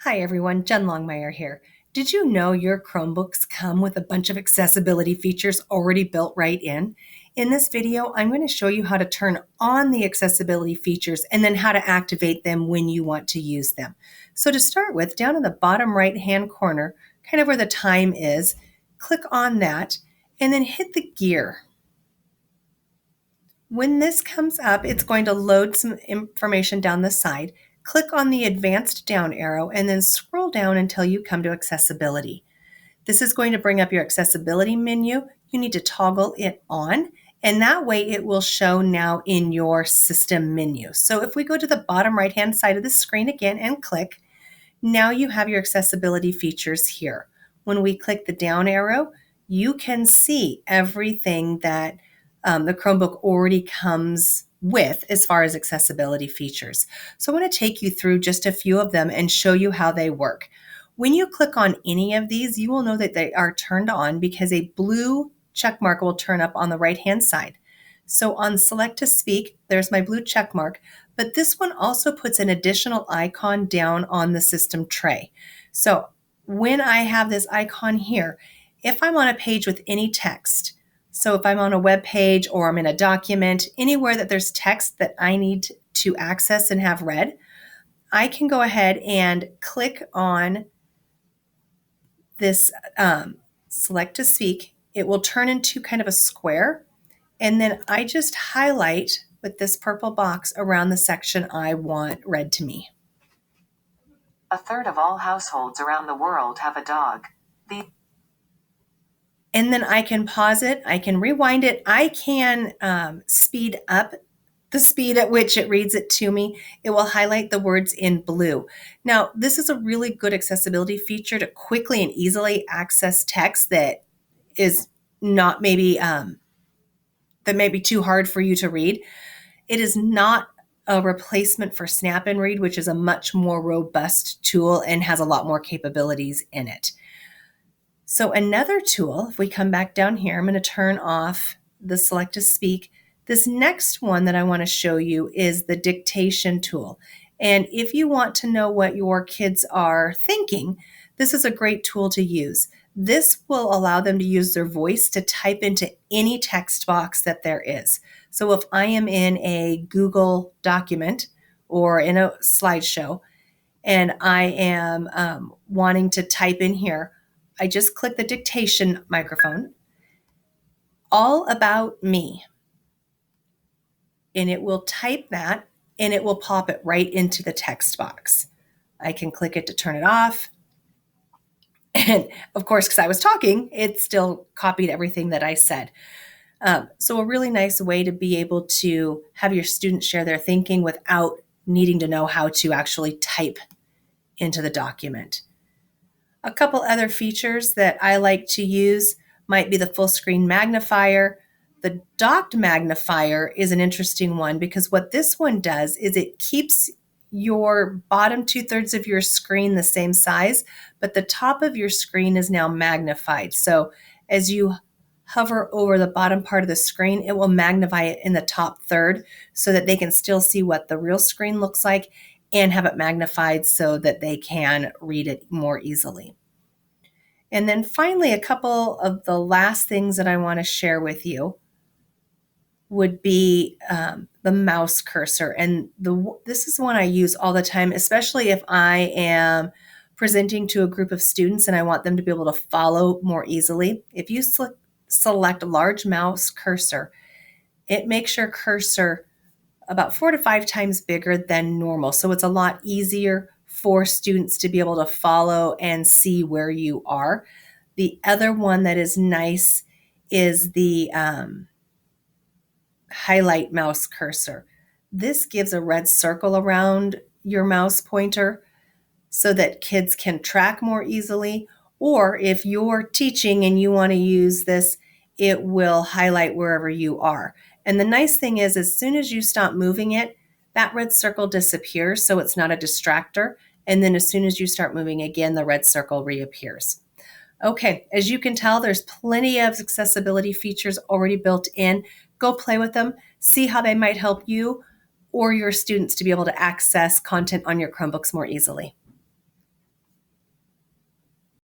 Hi everyone, Jen Longmire here. Did you know your Chromebooks come with a bunch of accessibility features already built right in? In this video, I'm going to show you how to turn on the accessibility features and then how to activate them when you want to use them. So to start with, down in the bottom right-hand corner, kind of where the time is, click on that and then hit the gear. When this comes up, it's going to load some information down the side. Click on the advanced down arrow and then scroll down until you come to accessibility. This is going to bring up your accessibility menu. You need to toggle it on, and that way it will show now in your system menu. So if we go to the bottom right-hand side of the screen again and click, now you have your accessibility features here. When we click the down arrow, you can see everything that the Chromebook already comes with as far as accessibility features. So I want to take you through just a few of them and show you how they work. When you click on any of these, you will know that they are turned on because a blue check mark will turn up on the right-hand side. So on select to speak, there's my blue check mark, but this one also puts an additional icon down on the system tray. So when I have this icon here, if I'm on a page with any text, so if I'm on a web page or I'm in a document, anywhere that there's text that I need to access and have read, I can go ahead and click on this select to speak. It will turn into kind of a square, and then I just highlight with this purple box around the section I want read to me. A third of all households around the world have a dog. And then I can pause it, I can rewind it, I can speed up the speed at which it reads it to me. It will highlight the words in blue. Now, this is a really good accessibility feature to quickly and easily access text that is not maybe that may be too hard for you to read. It is not a replacement for Snap and Read, which is a much more robust tool and has a lot more capabilities in it. So another tool, if we come back down here, I'm going to turn off the select to speak. This next one that I want to show you is the dictation tool. And if you want to know what your kids are thinking, this is a great tool to use. This will allow them to use their voice to type into any text box that there is. So if I am in a Google document or in a slideshow and I am wanting to type in here, I just click the dictation microphone, all about me, and it will type that and it will pop it right into the text box. I can click it to turn it off. And of course, because I was talking, it still copied everything that I said. So a really nice way to be able to have your students share their thinking without needing to know how to actually type into the document. A couple other features that I like to use might be the full screen magnifier. The docked magnifier is an interesting one because what this one does is it keeps your bottom 2/3 of your screen the same size, but the top of your screen is now magnified. So as you hover over the bottom part of the screen, it will magnify it in the top third so that they can still see what the real screen looks like and have it magnified so that they can read it more easily. And then finally, a couple of the last things that I want to share with you would be the mouse cursor. And this is one I use all the time, especially if I am presenting to a group of students and I want them to be able to follow more easily. If you select large mouse cursor, it makes your cursor about 4 to 5 times bigger than normal. So it's a lot easier for students to be able to follow and see where you are. The other one that is nice is the highlight mouse cursor. This gives a red circle around your mouse pointer so that kids can track more easily. Or if you're teaching and you want to use this, it will highlight wherever you are. And the nice thing is, as soon as you stop moving it, that red circle disappears, so it's not a distractor. And then as soon as you start moving again, the red circle reappears. Okay, as you can tell, there's plenty of accessibility features already built in. Go play with them, see how they might help you or your students to be able to access content on your Chromebooks more easily.